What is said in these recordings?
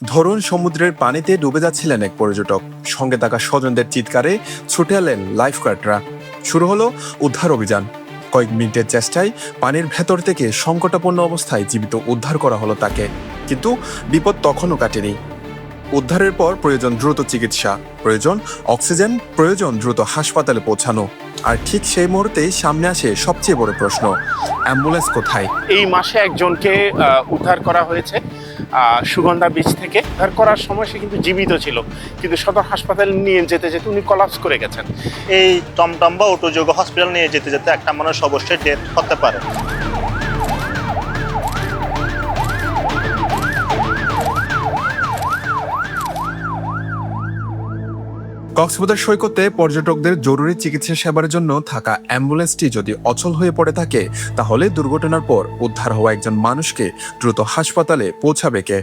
ধরুন সমুদ্রের পানিতে ডুবে যাচ্ছিলেন এক পর্যটক, সঙ্গে থাকা স্বজনদের চিৎকারে ছুটে এলেন লাইফগার্ডরা। শুরু হলো উদ্ধার অভিযান। কয়েক মিনিটের চেষ্টায় পানির ভেতর থেকে সংকটাপন্ন অবস্থায় জীবিত উদ্ধার করা হলো তাকে। কিন্তু বিপদ তখনও কাটেনি। উদ্ধারের পর প্রয়োজন দ্রুত চিকিৎসা, প্রয়োজন অক্সিজেন, প্রয়োজন দ্রুত হাসপাতালে পৌঁছানো। আর ঠিক সেই মুহূর্তেই সামনে আসে সবচেয়ে বড় প্রশ্ন, অ্যাম্বুলেন্স কোথায়? এই মাসে একজনকে উদ্ধার করা হয়েছে সুগন্ধা বিচ থেকে। উদ্ধার করার সময় সে কিন্তু জীবিত ছিল, কিন্তু সদর হাসপাতালে নিয়ে যেতে যেতে উনি কলাপস করে গেছেন। এই টমটম বা অটোযোগে হসপিটাল নিয়ে যেতে যেতে একটা মানুষ অবশ্যই ডেথ হতে পারে। কক্সবাজার সৈকতে পর্যটকদের জরুরি চিকিৎসা সেবার জন্য থাকা অ্যাম্বুলেন্সটি যদি অচল হয়ে পড়ে থাকে, তাহলে দুর্ঘটনার পর উদ্ধার হওয়া একজন মানুষকে দ্রুত হাসপাতালে পৌঁছাবে কে?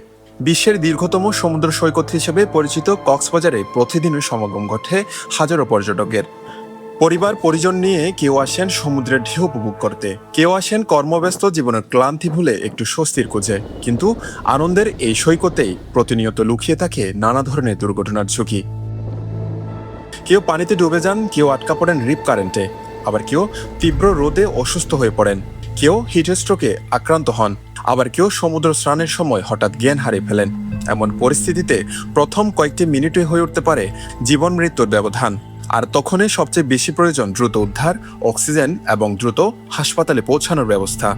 বিশ্বের দীর্ঘতম সমুদ্র সৈকত হিসেবে পরিচিত কক্সবাজারে প্রতিদিনের সমাগম ঘটে হাজারো পর্যটকের। পরিবার পরিজন নিয়ে কেউ আসেন সমুদ্রের ঢেউ উপভোগ করতে, কেউ আসেন কর্মব্যস্ত জীবনের ক্লান্তি ভুলে একটু স্বস্তির খোঁজে। কিন্তু আনন্দের এই সৈকতেই প্রতিনিয়ত লুকিয়ে থাকে নানা ধরনের দুর্ঘটনার ঝুঁকি। কেউ পানিতে ডুবে যান, কেউ আটকা পড়েন রিপ কারেন্টে, আবার কেউ তীব্র রোদে অসুস্থ হয়ে পড়েন, কেউ হিট স্ট্রোকে আক্রান্ত হন, আবার কেউ সমুদ্র স্নানের সময় হঠাৎ জ্ঞান হারিয়ে ফেলেন। এমন পরিস্থিতিতে প্রথম কয়েকটি মিনিটে হয়ে উঠতে পারে জীবন মৃত্যুর ব্যবধান। আর তখনই সবচেয়ে বেশি প্রয়োজন দ্রুত উদ্ধার, অক্সিজেন এবং দ্রুত হাসপাতালে পৌঁছানোর ব্যবস্থা।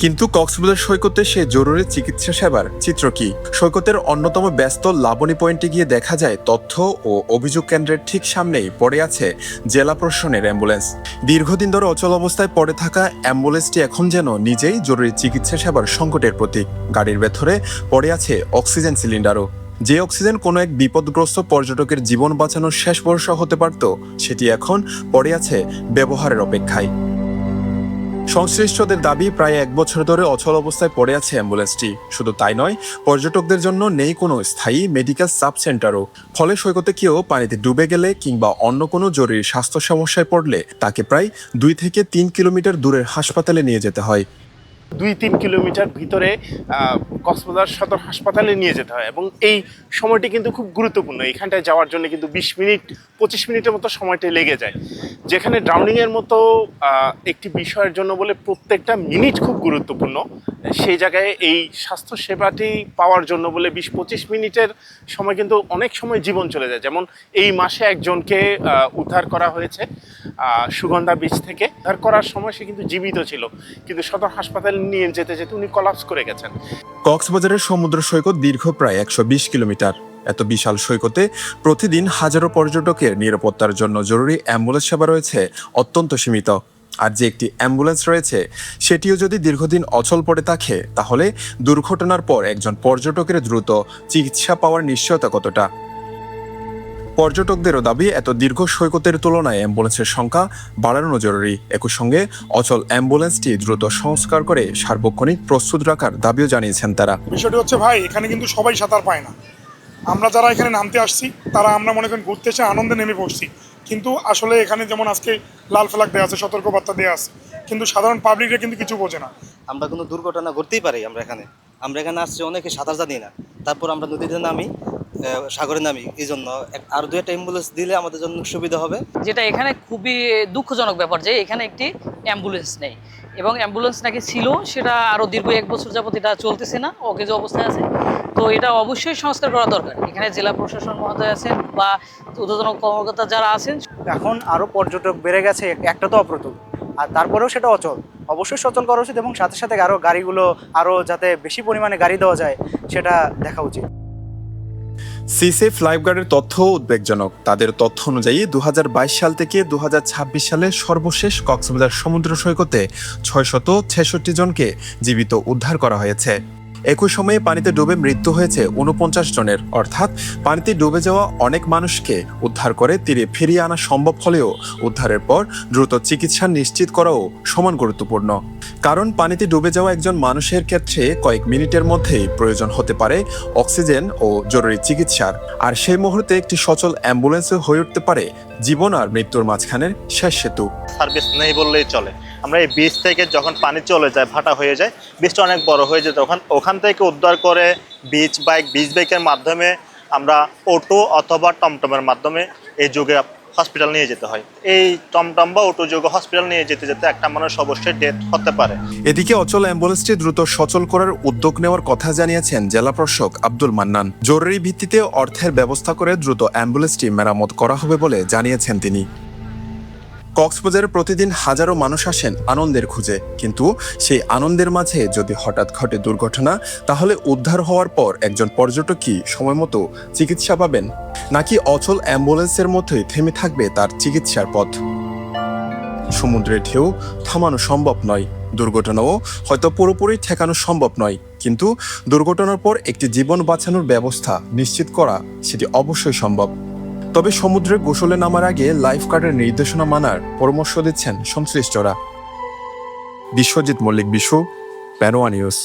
কিন্তু কক্সবাজার সৈকতে সে জরুরি চিকিৎসা সেবার চিত্র কি? সৈকতের অন্যতম ব্যস্ত লাবণী পয়েন্টে গিয়ে দেখা যায় তথ্য ও অভিযোগ কেন্দ্রের ঠিক সামনেই পড়ে আছে জেলা প্রশাসনের অ্যাম্বুলেন্স। দীর্ঘদিন ধরে অচল অবস্থায় পড়ে থাকা অ্যাম্বুলেন্সটি এখন যেন নিজেই জরুরি চিকিৎসা সেবার সংকটের প্রতীক। গাড়ির ভেতরে পড়ে আছে অক্সিজেন সিলিন্ডারও। যে অক্সিজেন কোনো এক বিপদগ্রস্ত পর্যটকের জীবন বাঁচানোর শেষ ভরসা হতে পারত, সেটি এখন পড়ে আছে ব্যবহারের অপেক্ষায়। সংশ্লিষ্টদের দাবি, প্রায় 1 বছর ধরে অচল অবস্থায় পড়ে আছে অ্যাম্বুলেন্সটি। শুধু তাই নয়, পর্যটকদের জন্য নেই কোনো স্থায়ী মেডিকেল সাব সেন্টারও। ফলে সৈকতে কেউ পানিতে ডুবে গেলে কিংবা অন্য কোনো জরুরি স্বাস্থ্য সমস্যায় পড়লে তাকে প্রায় 2 থেকে 3 কিলোমিটার দূরের হাসপাতালে নিয়ে যেতে হয়। 2-3 কিলোমিটার ভিতরে কক্সবাজার সদর হাসপাতালে নিয়ে যেতে হয়, এবং এই সময়টি কিন্তু খুব গুরুত্বপূর্ণ। এখানটায় যাওয়ার জন্য কিন্তু 20-25 মিনিটের মতো সময়টা লেগে যায়, যেখানে ড্রাউনিংয়ের মতো একটি বিষয়ের জন্য বলে প্রত্যেকটা মিনিট খুব গুরুত্বপূর্ণ। সেই জায়গায় এই স্বাস্থ্য সেবাটি পাওয়ার জন্য বলে 20-25 মিনিটের সময় কিন্তু অনেক সময় জীবন চলে যায়। যেমন এই মাসে একজনকে উদ্ধার করা হয়েছে সুগন্ধা বিচ থেকে। উদ্ধার করার সময় সে কিন্তু জীবিত ছিল, কিন্তু সদর হাসপাতালে নিয়ে যেতে যেতে উনি কলাপস করে গেছেন। কক্সবাজারের সমুদ্র সৈকত দীর্ঘ প্রায় 120 কিলোমিটার। এত বিশাল সৈকতে প্রতিদিন হাজারো পর্যটকের নিরাপত্তার জন্য জরুরি অ্যাম্বুলেন্স সেবা রয়েছে অত্যন্ত সীমিত। আর যে একটি অ্যাম্বুলেন্স রয়েছে, সেটিও যদি দীর্ঘদিন অচল পড়ে থাকে, তাহলে দুর্ঘটনার পর একজন পর্যটকের দ্রুত চিকিৎসা পাওয়ার নিশ্চয়তা কতটা? পর্যটকদেরও দাবি, এত দীর্ঘ সৈকতের তুলনায় অ্যাম্বুলেন্সের সংখ্যা বাড়ানো জরুরি। একই সঙ্গে অচল অ্যাম্বুলেন্সটি দ্রুত সংস্কার করে সার্বক্ষণিক প্রস্তুত রাখার দাবিও জানিয়েছেন তারা। বিষয়টি হচ্ছে ভাই, এখানে কিন্তু সবাই সাঁতার পায় না। আমরা যারা এখানে নামতে আসছি, তারা আমরা মনে করেন ঘুরতে এসে আনন্দে নেমে পড়ছি, কিন্তু আসলে এখানে যেমন আজকে লাল ফ্ল্যাগ দেওয়া আছে, সতর্কবার্তা দেওয়া আছে, কিন্তু সাধারণ পাবলিকরা কিন্তু কিছু বোঝে না। আমরা কোনো দুর্ঘটনা ঘটতেই পারি। আমরা এখানে আসছি, অনেকে সাঁতার জানি না, তারপর আমরা নদীতে নামি, সাগরে নামি। এই জন্য আরও 2-1 অ্যাম্বুলেন্স দিলে আমাদের জন্য সুবিধা হবে। যেটা এখানে খুবই দুঃখজনক ব্যাপার যে এখানে একটি অ্যাম্বুলেন্স নেই, এবং অ্যাম্বুলেন্স নাকি ছিল, সেটা আরও দীর্ঘ 1 বছর যাবত এটা চলতেছে না, অকেজো অবস্থায় আছে। তো এটা অবশ্যই সংস্কার করা দরকার। এখানে জেলা প্রশাসন মহোদয় আছেন বা ঊর্ধ্বতন কর্মকর্তা যারা আছেন। এখন আরও পর্যটক বেড়ে গেছে, একটা তো অপ্রতুল, আর তারপরেও সেটা অচল। অবশ্যই সচল করা উচিত, এবং সাথে সাথে আরও গাড়িগুলো আরও যাতে বেশি পরিমাণে গাড়ি দেওয়া যায় সেটা দেখা উচিত। সিসেফ লাইফগার্ডের তথ্য উদ্বেগজনক। তাদের তথ্য অনুযায়ী 2022 সাল থেকে 2026 সালে সর্বশেষ কক্সবাজার সমুদ্র সৈকতে 666 জনকে জীবিত উদ্ধার করা হয়েছে। একই সময়ে পানিতে ডুবে মৃত্যু হয়েছে 49 জনের। অর্থাৎ পানিতে ডুবে যাওয়া অনেক মানুষকে উদ্ধার করে তীরে ফিরিয়ে আনা সম্ভব হলেও উদ্ধারের পর দ্রুত চিকিৎসা নিশ্চিত করাও সমান গুরুত্বপূর্ণ। কারণ পানিতে ডুবে যাওয়া একজন মানুষের ক্ষেত্রে কয়েক মিনিটের মধ্যেই প্রয়োজন হতে পারে অক্সিজেন ও জরুরি চিকিৎসার। আর সেই মুহূর্তে একটি সচল অ্যাম্বুলেন্সও হয়ে উঠতে পারে জীবন আর মৃত্যুর মাঝখানের শেষ সেতু। সার্ভিস নেই বললেই চলে। আমরা এই বীজ থেকে যখন পানি চলে যায়, ভাটা হয়ে যায়, বীজটা অনেক বড় হয়ে যায়, তখন ওখান থেকে উদ্ধার করে বীজ বাইকের মাধ্যমে আমরা অটো অথবা টমটমের মাধ্যমে এই যুগে হসপিটাল নিয়ে যেতে হয়। এই টমটম বা অটো যোগে হসপিটাল নিয়ে যেতে যেতে একটা মানুষ অবশ্যই ডেথ হতে পারে। এদিকে অচল অ্যাম্বুলেন্সটি দ্রুত সচল করার উদ্যোগ নেওয়ার কথা জানিয়েছেন জেলা প্রশাসক আব্দুল মান্নান। জরুরি ভিত্তিতে অর্থের ব্যবস্থা করে দ্রুত অ্যাম্বুলেন্সটি মেরামত করা হবে বলে জানিয়েছেন তিনি। কক্সবাজারে প্রতিদিন হাজারো মানুষ আসেন আনন্দের খুঁজে, কিন্তু সেই আনন্দের মাঝে যদি হঠাৎ ঘটে দুর্ঘটনা, তাহলে উদ্ধার হওয়ার পর একজন পর্যটক কি সময় মতো চিকিৎসা পাবেন, নাকি অচল অ্যাম্বুলেন্সের মধ্যেই থেমে থাকবে তার চিকিৎসার পথ? সমুদ্রের ঢেউ থামানো সম্ভব নয়, দুর্ঘটনাও হয়তো পুরোপুরি ঠেকানো সম্ভব নয়, কিন্তু দুর্ঘটনার পর একটি জীবন বাঁচানোর ব্যবস্থা নিশ্চিত করা সেটি অবশ্যই সম্ভব। তবে সমুদ্রে গোসলে নামার আগে লাইফ গার্ডের নির্দেশনা মানার পরামর্শ দিচ্ছেন সংশ্লিষ্টরা। বিশ্বজিৎ মল্লিক, বিশ্ব, পেনোয়া নিউজ।